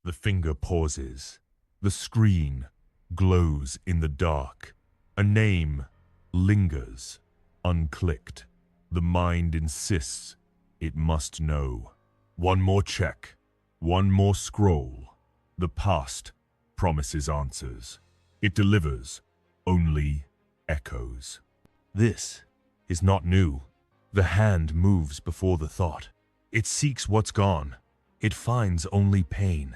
The finger pauses. The screen glows in the dark. A name lingers, unclicked. The mind insists it must know. One more check. One more scroll. The past promises answers. It delivers only echoes. This is not new. The hand moves before the thought. It seeks what's gone. It finds only pain.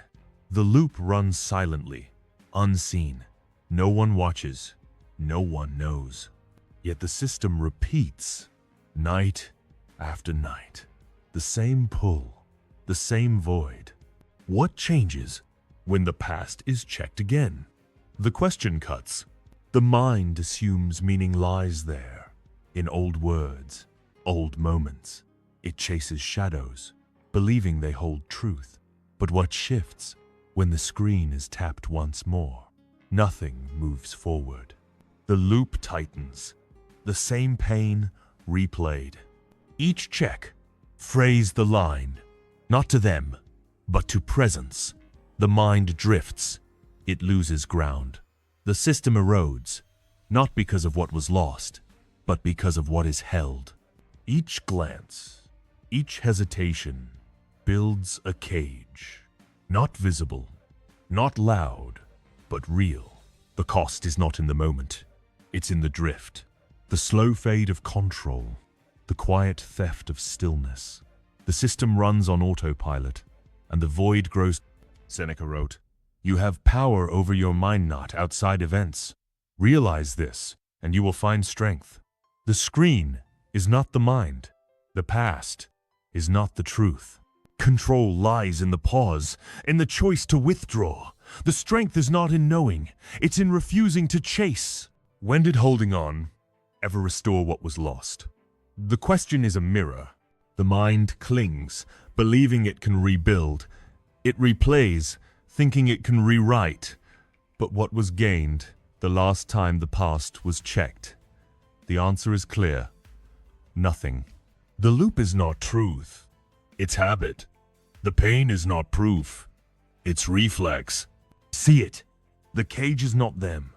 The loop runs silently, unseen. No one watches. No one knows. Yet the system repeats, night after night. The same pull, the same void. What changes when the past is checked again? The question cuts. The mind assumes meaning lies there, in old words, old moments. It chases shadows, believing they hold truth. But what shifts when the screen is tapped once more? Nothing moves forward. The loop tightens. The same pain replayed. Each check phrased the line, not to them, but to presence. The mind drifts. It loses ground. The system erodes, not because of what was lost, but because of what is held. Each glance, each hesitation builds a cage. Not visible, not loud, but real. The cost is not in the moment. It's in the drift. The slow fade of control. The quiet theft of stillness. The system runs on autopilot, and the void grows. Seneca wrote, "You have power over your mind, not outside events. Realize this, and you will find strength." The screen is not the mind. The past is not the truth. Control lies in the pause, in the choice to withdraw. The strength is not in knowing, it's in refusing to chase. When did holding on ever restore what was lost? The question is a mirror. The mind clings, believing it can rebuild. It replays, thinking it can rewrite. But what was gained the last time the past was checked? The answer is clear. Nothing. The loop is not truth. It's habit. The pain is not proof. It's reflex. See it. The cage is not them.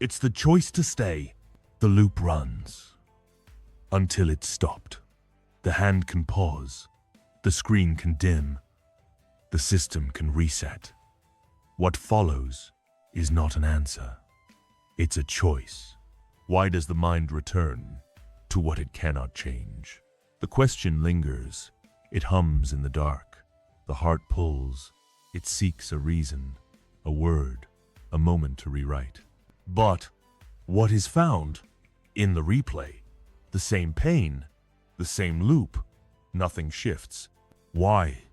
It's the choice to stay. The loop runs until it's stopped. The hand can pause. The screen can dim. The system can reset. What follows is not an answer. It's a choice. Why does the mind return to what it cannot change? The question lingers. It hums in the dark. The heart pulls. It seeks a reason, a word, a moment to rewrite. But what is found in the replay? The same pain, the same loop. Nothing shifts. Why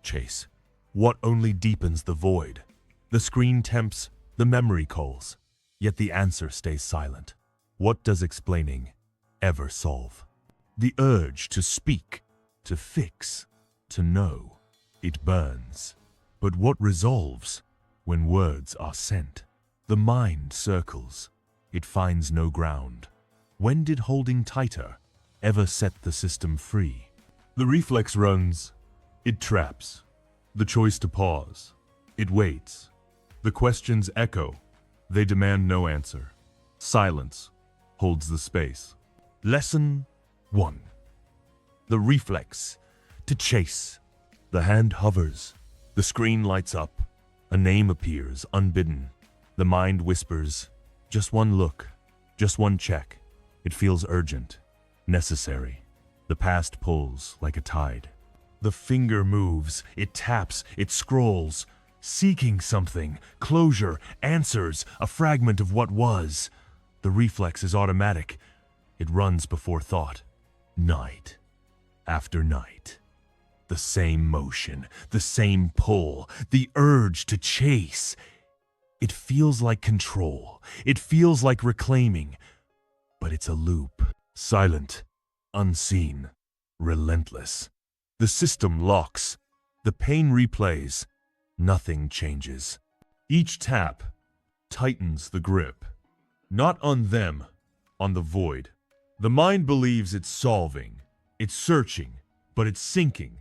chase? What only deepens the void? The screen tempts, the memory calls, yet the answer stays silent. What does explaining ever solve? The urge to speak, to fix, to know. It burns. But what resolves when words are sent? The mind circles. It finds no ground. When did holding tighter ever set the system free? The reflex runs. It traps. The choice to pause. It waits. The questions echo. They demand no answer. Silence holds the space. Lesson 1. The reflex to chase. The hand hovers. The screen lights up. A name appears unbidden. The mind whispers, just one look, just one check. It feels urgent, necessary. The past pulls like a tide. The finger moves, it taps, it scrolls, seeking something, closure, answers, a fragment of what was. The reflex is automatic. It runs before thought. Night after night. The same motion, the same pull, the urge to chase. It feels like control. It feels like reclaiming. But it's a loop. Silent, unseen, relentless. The system locks. The pain replays. Nothing changes. Each tap tightens the grip. Not on them, on the void. The mind believes it's solving. It's searching, but it's sinking.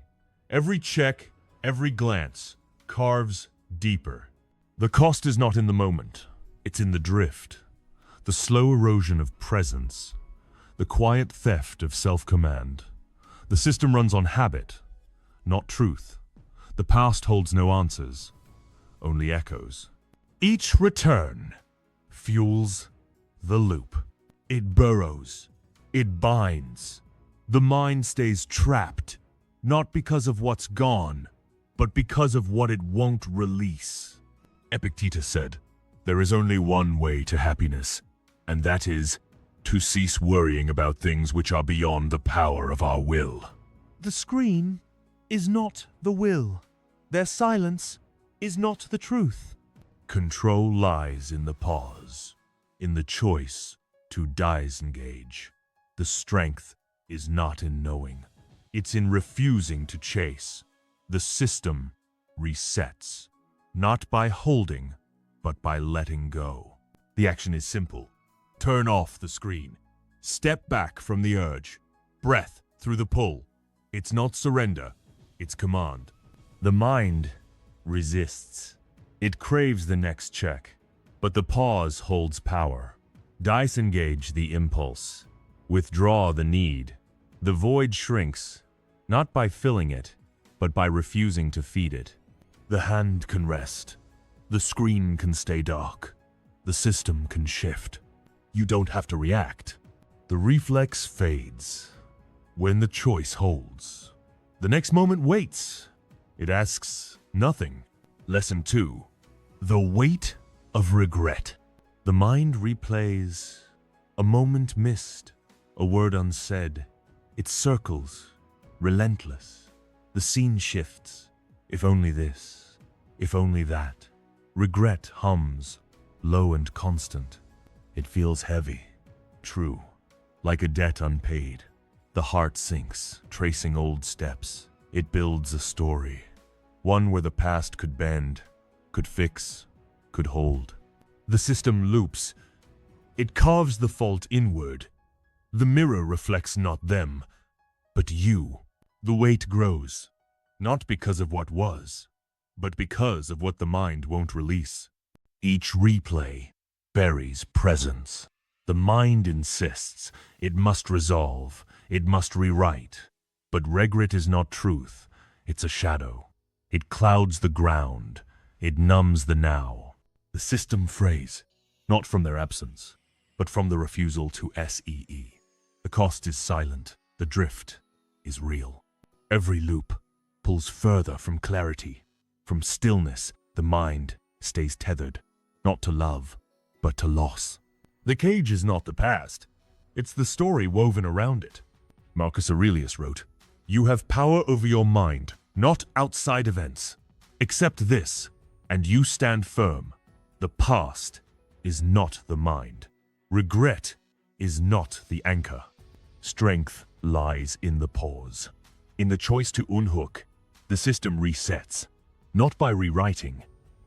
Every check, every glance carves deeper. The cost is not in the moment, it's in the drift, the slow erosion of presence, the quiet theft of self-command. The system runs on habit, not truth. The past holds no answers, only echoes. Each return fuels the loop. It burrows, it binds. The mind stays trapped, not because of what's gone, but because of what it won't release. Epictetus said, "There is only one way to happiness, and that is to cease worrying about things which are beyond the power of our will." The screen is not the will. Their silence is not the truth. Control lies in the pause, in the choice to disengage. The strength is not in knowing. It's in refusing to chase. The system resets, not by holding, but by letting go. The action is simple. Turn off the screen. Step back from the urge. Breath through the pull. It's not surrender, it's command. The mind resists. It craves the next check, but the pause holds power. Disengage the impulse. Withdraw the need. The void shrinks, not by filling it, but by refusing to feed it. The hand can rest. The screen can stay dark. The system can shift. You don't have to react. The reflex fades when the choice holds. The next moment waits. It asks nothing. Lesson 2. The weight of regret. The mind replays a moment missed, a word unsaid. It circles, relentless. The scene shifts. If only this, if only that. Regret hums, low and constant. It feels heavy, true, like a debt unpaid. The heart sinks, tracing old steps. It builds a story, one where the past could bend, could fix, could hold. The system loops. It carves the fault inward. The mirror reflects not them, but you. The weight grows, not because of what was, but because of what the mind won't release. Each replay buries presence. The mind insists it must resolve, it must rewrite. But regret is not truth, it's a shadow. It clouds the ground, it numbs the now. The system frays, not from their absence, but from the refusal to see. The cost is silent, the drift is real. Every loop pulls further from clarity. From stillness, the mind stays tethered, not to love, but to loss. The cage is not the past, it's the story woven around it. Marcus Aurelius wrote, "You have power over your mind, not outside events. Accept this, and you stand firm. The past is not the mind. Regret is not the anchor. Strength lies in the pause. In the choice to unhook, the system resets, not by rewriting,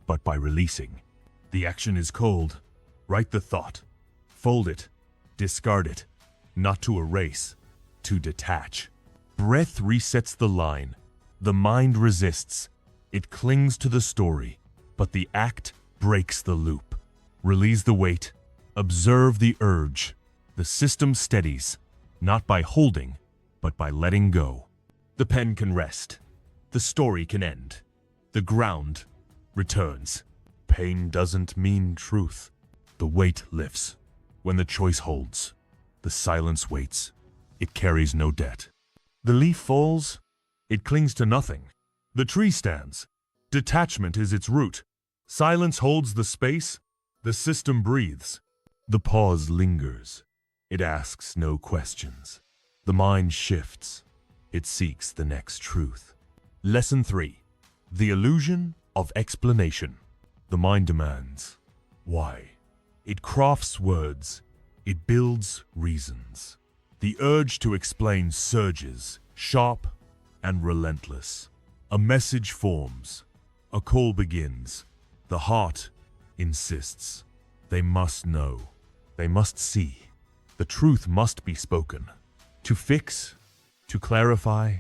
but by releasing. The action is cold. Write the thought. Fold it. Discard it. Not to erase, to detach. Breath resets the line. The mind resists. It clings to the story, but the act breaks the loop. Release the weight. Observe the urge. The system steadies, not by holding, but by letting go. The pen can rest. The story can end. The ground returns. Pain doesn't mean truth. The weight lifts. When the choice holds, the silence waits. It carries no debt. The leaf falls. It clings to nothing. The tree stands. Detachment is its root. Silence holds the space. The system breathes. The pause lingers. It asks no questions. The mind shifts. It seeks the next truth. Lesson 3. The illusion of explanation. The mind demands. Why? It crafts words. It builds reasons. The urge to explain surges, sharp and relentless. A message forms. A call begins. The heart insists. They must know. They must see. The truth must be spoken. To fix, to clarify,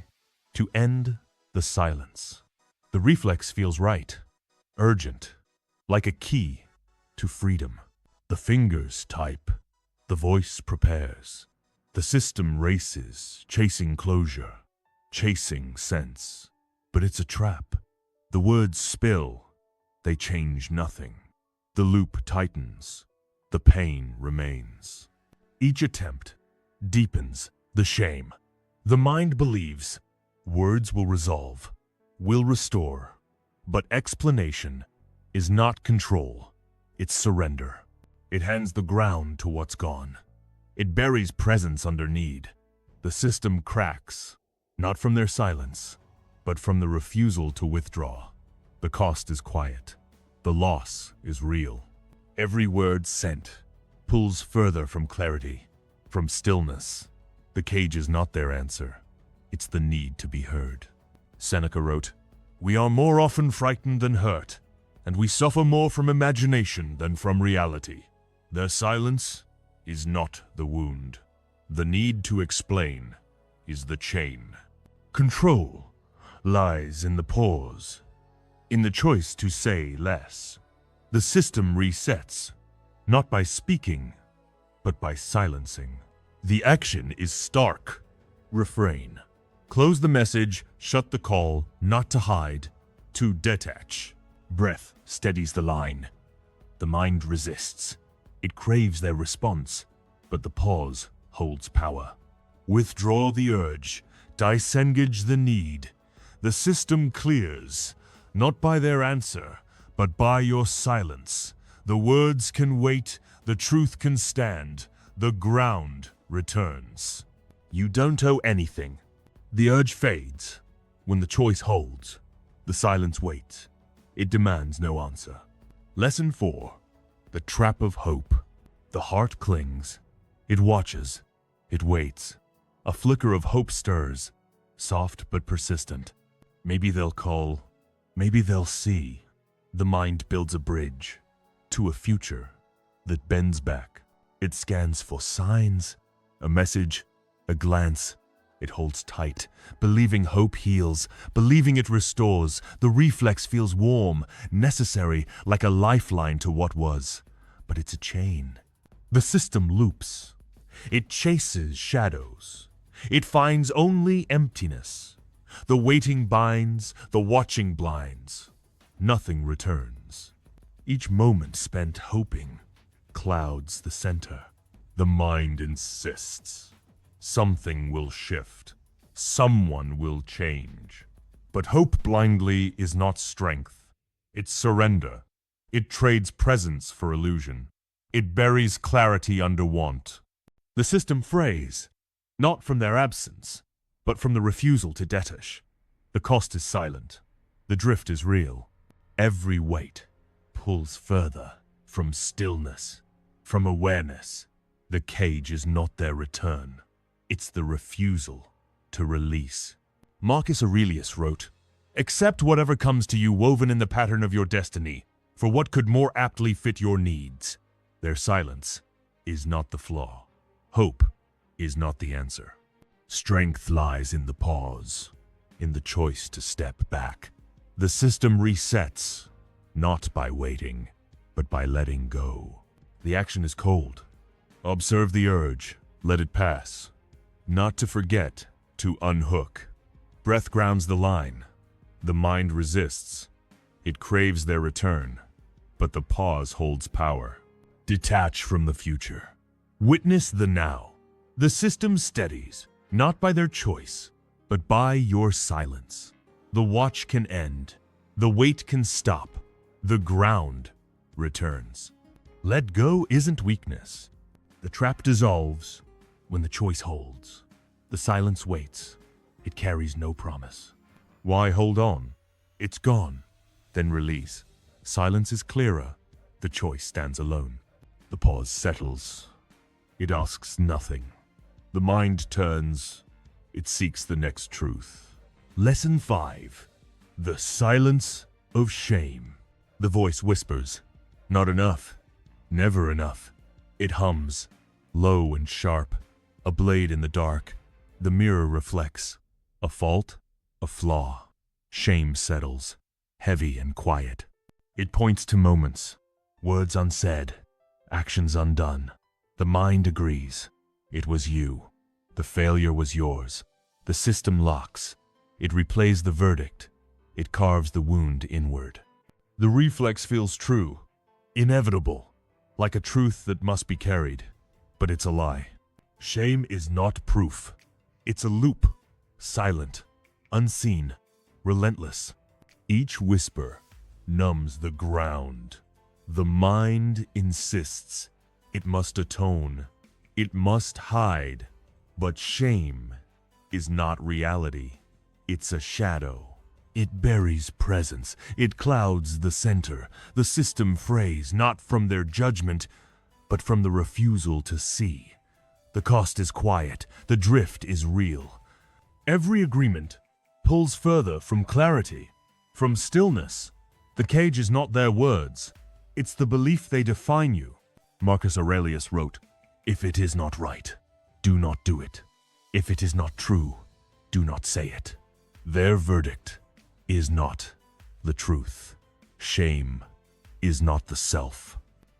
to end the silence. The reflex feels right. urgent, like a key to freedom. The fingers type, the voice prepares. The system races, chasing closure, chasing sense. But it's a trap. The words spill, they change nothing. The loop tightens, the pain remains. Each attempt deepens the shame. The mind believes words will resolve, will restore. But explanation is not control, it's surrender. It hands the ground to what's gone. It buries presence under need. The system cracks, not from their silence, but from the refusal to withdraw. The cost is quiet. The loss is real. Every word sent pulls further from clarity, from stillness. The cage is not their answer. It's the need to be heard. Seneca wrote, "We are more often frightened than hurt, and we suffer more from imagination than from reality." Their silence is not the wound. The need to explain is the chain. Control lies in the pause, in the choice to say less. The system resets, not by speaking, but by silencing. The action is stark. Refrain. Close the message, shut the call, not to hide, to detach. Breath steadies the line. The mind resists. It craves their response, but the pause holds power. Withdraw the urge, disengage the need. The system clears, not by their answer, but by your silence. The words can wait, the truth can stand, the ground returns. You don't owe anything. The urge fades when the choice holds. The silence waits. It demands no answer. Lesson 4. The trap of hope. The heart clings. It watches. It waits. A flicker of hope stirs, soft but persistent. Maybe they'll call. Maybe they'll see. The mind builds a bridge to a future that bends back. It scans for signs, a message, a glance. It holds tight, believing hope heals, believing it restores. The reflex feels warm, necessary, like a lifeline to what was. But it's a chain. The system loops. It chases shadows. It finds only emptiness. The waiting binds, the watching blinds. Nothing returns. Each moment spent hoping clouds the center. The mind insists. Something will shift. Someone will change. But hope blindly is not strength. It's surrender. It trades presence for illusion. It buries clarity under want. The system frays, not from their absence, but from the refusal to detach. The cost is silent. The drift is real. Every weight pulls further from stillness, from awareness. The cage is not their return. It's the refusal to release. Marcus Aurelius wrote, "Accept whatever comes to you woven in the pattern of your destiny, for what could more aptly fit your needs?" Their silence is not the flaw. Hope is not the answer. Strength lies in the pause, in the choice to step back. The system resets, not by waiting, but by letting go. The action is cold. Observe the urge, let it pass. Not to forget, to unhook. Breath grounds the line. The mind resists. It craves their return, but the pause holds power. Detach from the future. Witness the now. The system steadies, not by their choice, but by your silence. The watch can end. The wait can stop. The ground returns. Let go isn't weakness. The trap dissolves when the choice holds. The silence waits. It carries no promise. Why hold on? It's gone. Then release. Silence is clearer. The choice stands alone. The pause settles. It asks nothing. The mind turns. It seeks the next truth. Lesson 5. The silence of shame. The voice whispers, "Not enough. Never enough." It hums, low and sharp, a blade in the dark. The mirror reflects. A fault, a flaw. Shame settles, heavy and quiet. It points to moments, words unsaid, actions undone. The mind agrees. It was you. The failure was yours. The system locks. It replays the verdict. It carves the wound inward. The reflex feels true, inevitable, like a truth that must be carried, but it's a lie. Shame is not proof. It's a loop, silent, unseen, relentless. Each whisper numbs the ground. The mind insists it must atone, it must hide, but shame is not reality. It's a shadow. It buries presence. It clouds the center. The system frays not from their judgment, but from the refusal to see. The cost is quiet. The drift is real. Every agreement pulls further from clarity, from stillness. The cage is not their words. It's the belief they define you. Marcus Aurelius wrote, "If it is not right, do not do it. If it is not true, do not say it." Their verdict is not the truth. Shame is not the self.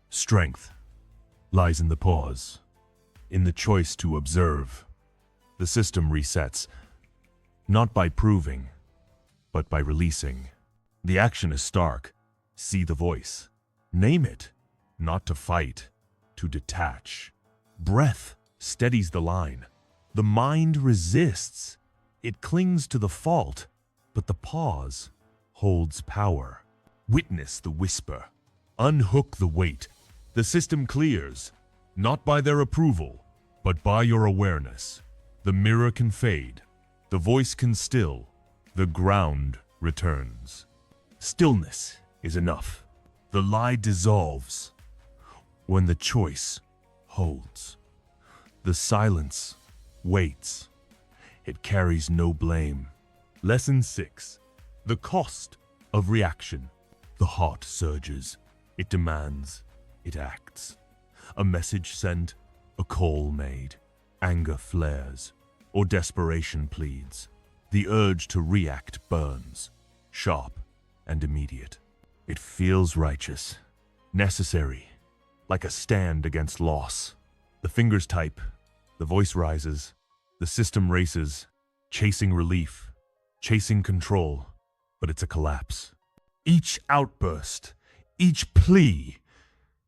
Strength lies in the pause, in the choice to observe. The system resets, not by proving, but by releasing. The action is stark. See the voice. Name it, not to fight, to detach. Breath steadies the line. The mind resists. It clings to the fault, but the pause holds power. Witness the whisper. Unhook the weight. The system clears, not by their approval, but by your awareness. The mirror can fade. The voice can still. The ground returns. Stillness is enough. The lie dissolves when the choice holds. The silence waits. It carries no blame. Lesson 6. The cost of reaction. The heart surges. It demands. It acts. A message sent, a call made. Anger flares, or desperation pleads. The urge to react burns, sharp and immediate. It feels righteous, necessary, like a stand against loss. The fingers type, the voice rises, the system races, chasing relief, chasing control, but it's a collapse. Each outburst, each plea,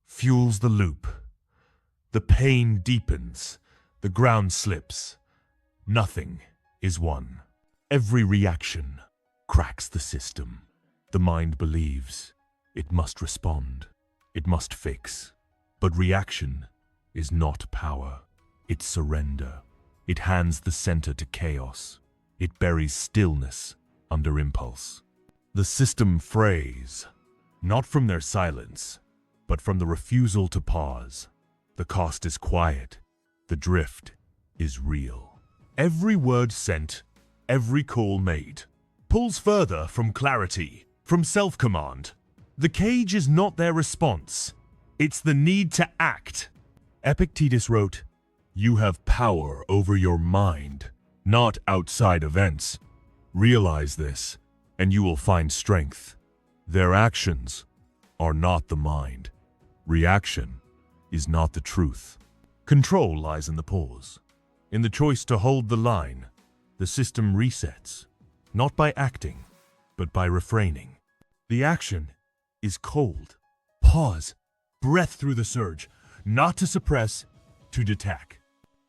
fuels the loop. The pain deepens, the ground slips. Nothing is won. Every reaction cracks the system. The mind believes it must respond, it must fix. But reaction is not power. It's surrender. It hands the center to chaos. It buries stillness under impulse. The system frays, not from their silence, but from the refusal to pause. The cost is quiet. The drift is real. Every word sent, every call made, pulls further from clarity, from self-command. The cage is not their response. It's the need to act. Epictetus wrote, "You have power over your mind, not outside events. Realize this, and you will find strength." Their actions are not the mind. Reaction is not the truth. Control lies in the pause. In the choice to hold the line, the system resets, not by acting, but by refraining. The action is cold. Pause. Breath through the surge, not to suppress, to detach.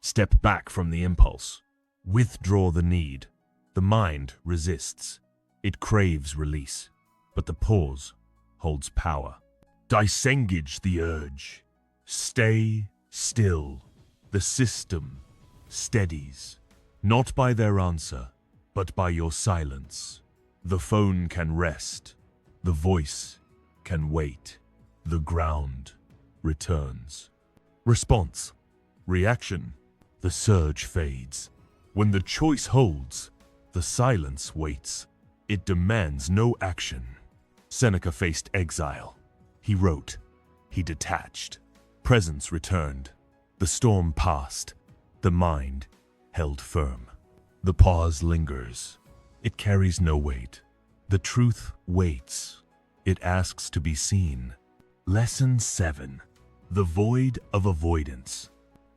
Step back from the impulse. Withdraw the need. The mind resists. It craves release, but the pause holds power. Disengage the urge. Stay still. The system steadies, not by their answer, but by your silence. The phone can rest. The voice can wait. The ground returns. Response. Reaction. The surge fades. When the choice holds, the silence waits. It demands no action. Seneca faced exile. He wrote. He detached. Presence returned. The storm passed. The mind held firm. The pause lingers. It carries no weight. The truth waits. It asks to be seen. Lesson 7. The void of avoidance.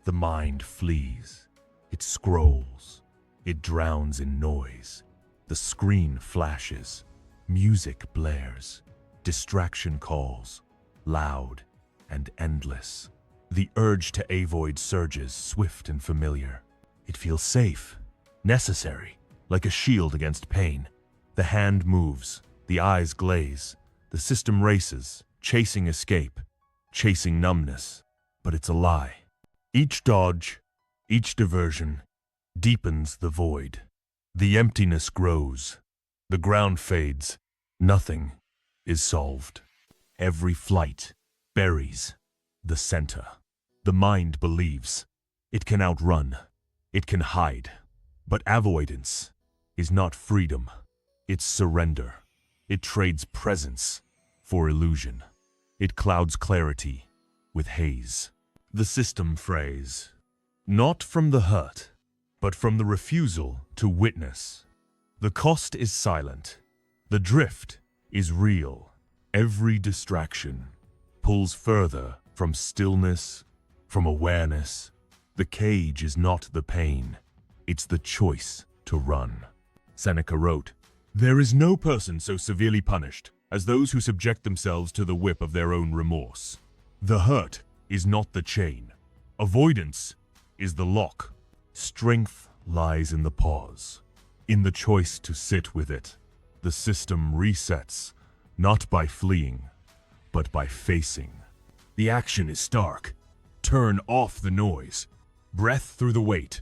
The mind flees. It scrolls. It drowns in noise. The screen flashes. Music blares. Distraction calls. Loud and endless. The urge to avoid surges, swift and familiar. It feels safe, necessary, like a shield against pain. The hand moves. The eyes glaze. The system races, chasing escape, chasing numbness. But it's a lie. Each dodge, each diversion, deepens the void. The emptiness grows. The ground fades. Nothing is solved. Every flight buries the center. The mind believes it can outrun, it can hide. But avoidance is not freedom. It's surrender. It trades presence for illusion. It clouds clarity with haze. The system phrase, not from the hurt, but from the refusal to witness. The cost is silent. The drift is real. Every distraction pulls further from stillness, from awareness. The cage is not the pain. It's the choice to run. Seneca wrote, "There is no person so severely punished as those who subject themselves to the whip of their own remorse. The hurt is not the chain. Avoidance is the lock. Strength lies in the pause, in the choice to sit with it. The system resets, not by fleeing, but by facing. The action is stark. Turn off the noise. Breath through the weight.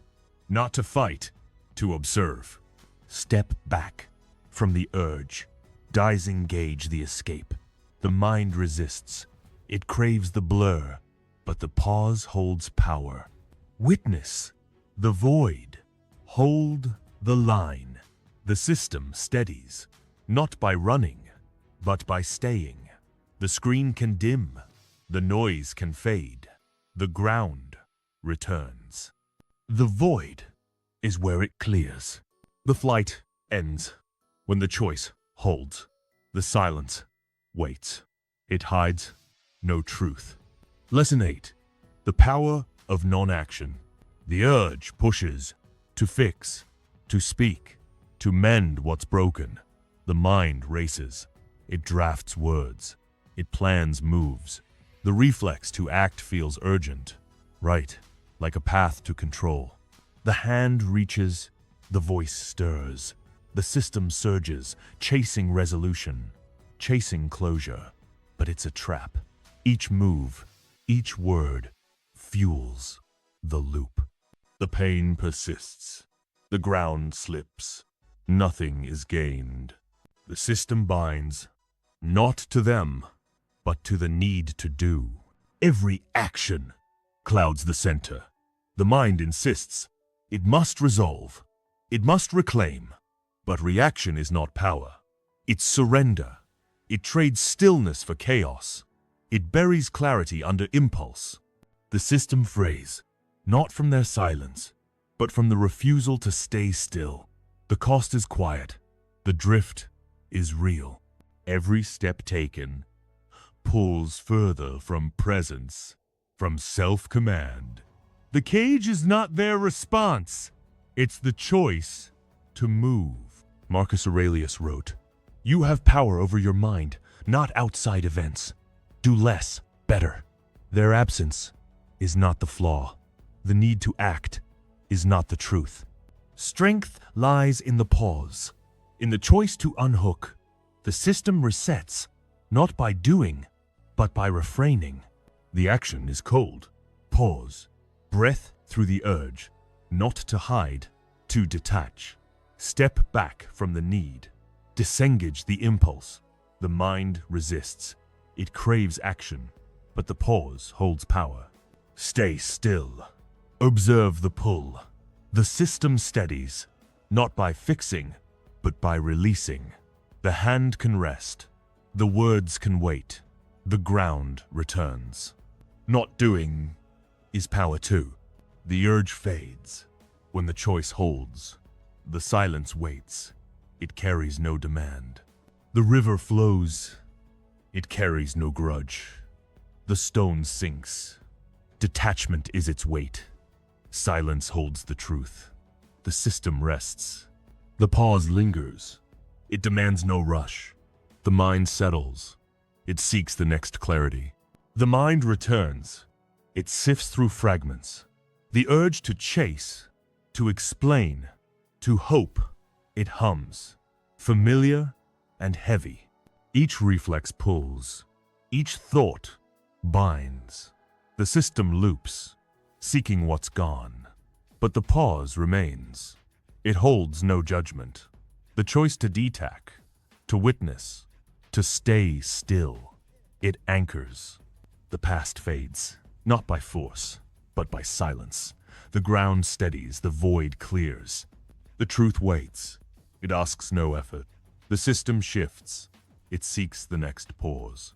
Not to fight, to observe. Step back from the urge. Disengage the escape. The mind resists. It craves the blur, but the pause holds power. Witness the void. Hold the line. The system steadies, not by running, but by staying. The screen can dim. The noise can fade. The ground returns. The void is where it clears. The flight ends when the choice holds. The silence waits. It hides no truth. Lesson 8. The power of non-action. The urge pushes to fix, to speak, to mend what's broken. The mind races. It drafts words. It plans moves. The reflex to act feels urgent, right, like a path to control. The hand reaches, the voice stirs. The system surges, chasing resolution, chasing closure. But it's a trap. Each move, each word, fuels the loop. The pain persists. The ground slips. Nothing is gained. The system binds, not to them, but to the need to do. Every action clouds the center. The mind insists. It must resolve. It must reclaim. But reaction is not power. It's surrender. It trades stillness for chaos. It buries clarity under impulse. The system phrase, not from their silence, but from the refusal to stay still. The cost is quiet. The drift is real. Every step taken pulls further from presence, from self-command. The cage is not their response. It's the choice to move. Marcus Aurelius wrote, "You have power over your mind, not outside events. Do less, better." Their absence is not the flaw. The need to act is not the truth. Strength lies in the pause, in the choice to unhook. The system resets, not by doing, but by refraining. The action is cold. Pause. Breath through the urge, not to hide, to detach. Step back from the need. Disengage the impulse. The mind resists. It craves action, but the pause holds power. Stay still. Observe the pull. The system steadies, not by fixing, but by releasing. The hand can rest. The words can wait. The ground returns. Not doing is power too. The urge fades. When the choice holds, the silence waits. It carries no demand. The river flows It carries no grudge. The stone sinks. Detachment is its weight. Silence holds the truth. The system rests. The pause lingers. It demands no rush. The mind settles. It seeks the next clarity. The mind returns. It sifts through fragments. The urge to chase, to explain, to hope, it hums. Familiar and heavy. Each reflex pulls. Each thought binds. The system loops, seeking what's gone. But the pause remains. It holds no judgment. The choice to detach, to witness, to stay still. It anchors. The past fades, not by force, but by silence. The ground steadies, the void clears. The truth waits. It asks no effort. The system shifts. It seeks the next pause.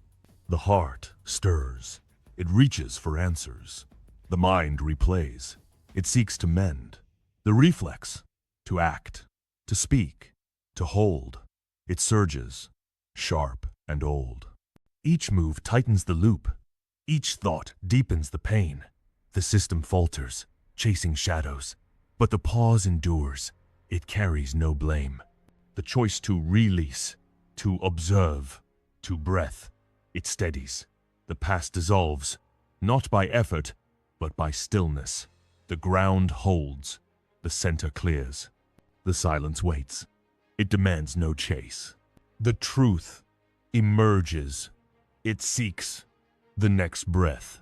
The heart stirs. It reaches for answers. The mind replays. It seeks to mend. The reflex, to act, to speak, to hold. It surges, sharp and old. Each move tightens the loop. Each thought deepens the pain. The system falters, chasing shadows. But the pause endures. It carries no blame. The choice to release, to observe, to breath, it steadies. The past dissolves, not by effort, but by stillness. The ground holds. The center clears. The silence waits. It demands no chase. The truth emerges. It seeks the next breath.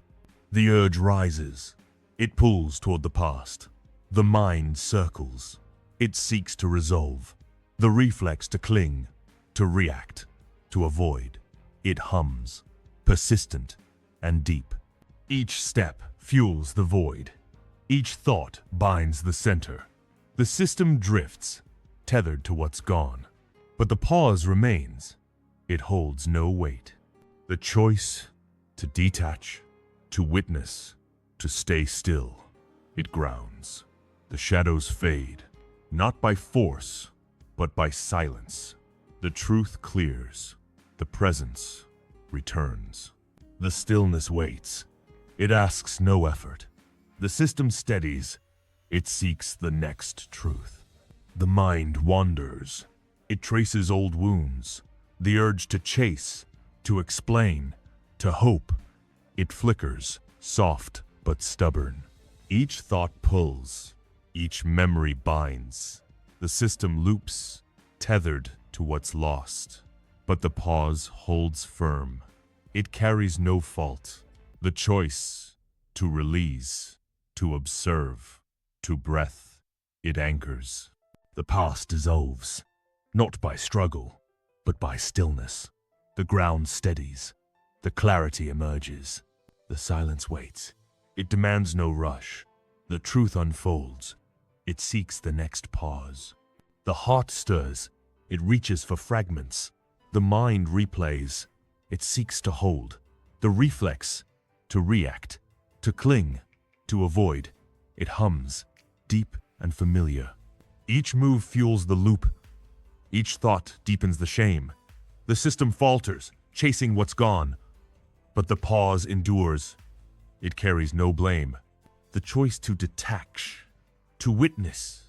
The urge rises. It pulls toward the past. The mind circles. It seeks to resolve. The reflex to cling, to react, to avoid. It hums, persistent and deep. Each step fuels the void. Each thought binds the center. The system drifts, tethered to what's gone. But the pause remains. It holds no weight. The choice to detach, to witness, to stay still. It grounds. The shadows fade, not by force, but by silence. The truth clears. The presence returns. The stillness waits. It asks no effort. The system steadies. It seeks the next truth. The mind wanders. It traces old wounds. The urge to chase, to explain, to hope. It flickers, soft but stubborn. Each thought pulls. Each memory binds. The system loops, tethered to what's lost. But the pause holds firm. It carries no fault. The choice to release, to observe, to breath, it anchors. The past dissolves, not by struggle, but by stillness. The ground steadies. The clarity emerges. The silence waits. It demands no rush. The truth unfolds. It seeks the next pause. The heart stirs. It reaches for fragments. The mind replays. It seeks to hold. The reflex, to react, to cling, to avoid. It hums, deep and familiar. Each move fuels the loop. Each thought deepens the shame. The system falters, chasing what's gone. But the pause endures. It carries no blame. The choice to detach, to witness,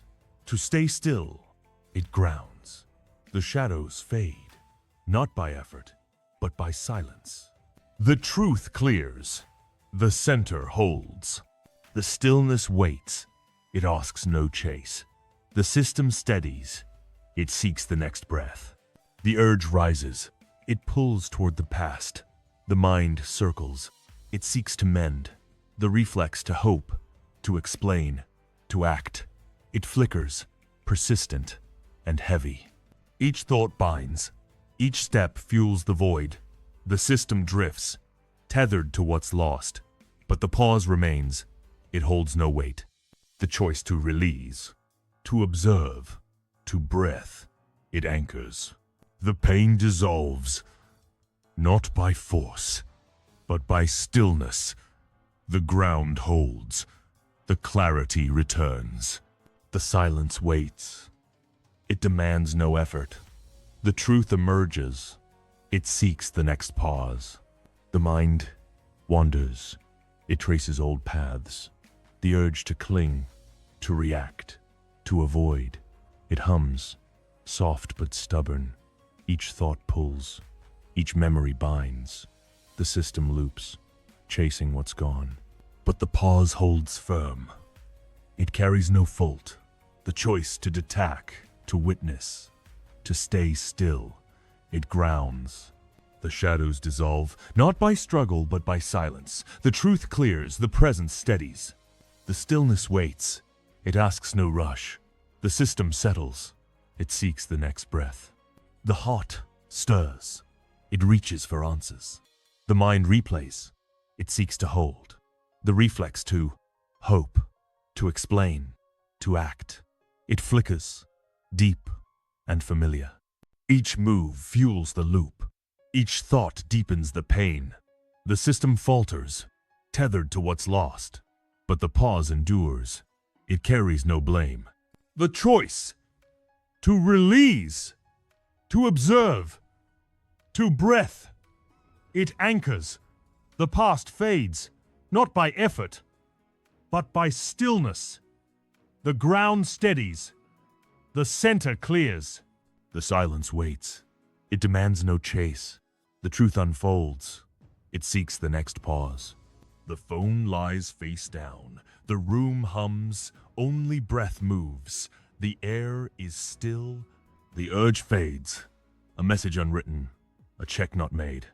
to stay still, it grounds. The shadows fade, not by effort, but by silence. The truth clears. The center holds. The stillness waits. It asks no chase. The system steadies. It seeks the next breath. The urge rises. It pulls toward the past. The mind circles. It seeks to mend. The reflex to hope, to explain, to act. It flickers, persistent and heavy. Each thought binds. Each step fuels the void. The system drifts, tethered to what's lost. But the pause remains. It holds no weight. The choice to release, to observe, to breath, it anchors. The pain dissolves, not by force, but by stillness. The ground holds. The clarity returns. The silence waits. It demands no effort. The truth emerges. It seeks the next pause. The mind wanders. It traces old paths. The urge to cling, to react, to avoid. It hums, soft but stubborn. Each thought pulls. Each memory binds. The system loops, chasing what's gone. But the pause holds firm. It carries no fault. The choice to detach, to witness, to stay still. It grounds. The shadows dissolve, not by struggle, but by silence. The truth clears, the presence steadies. The stillness waits. It asks no rush. The system settles. It seeks the next breath. The heart stirs. It reaches for answers. The mind replays. It seeks to hold. The reflex to hope, to explain, to act. It flickers, deep and familiar. Each move fuels the loop. Each thought deepens the pain. The system falters, tethered to what's lost. But the pause endures. It carries no blame. The choice to release, to observe, to breath. It anchors. The past fades, not by effort, but by stillness. The ground steadies. The center clears. The silence waits. It demands no chase. The truth unfolds. It seeks the next pause. The phone lies face down. The room hums. Only breath moves. The air is still. The urge fades. A message unwritten. A check not made.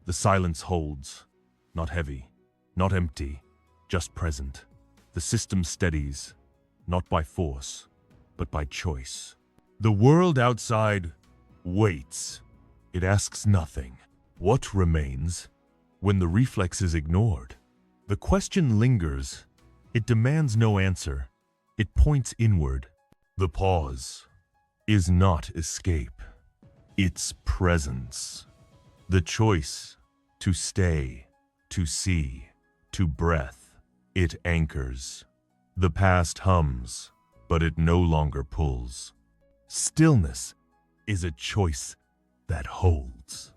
The silence holds. Not heavy. Not empty. Just present. The system steadies. Not by force, but by choice. The world outside waits. It asks nothing. What remains when the reflex is ignored? The question lingers. It demands no answer. It points inward. The pause is not escape. It's presence. The choice to stay, to see, to breath. It anchors. The past hums, but it no longer pulls. Stillness is a choice that holds.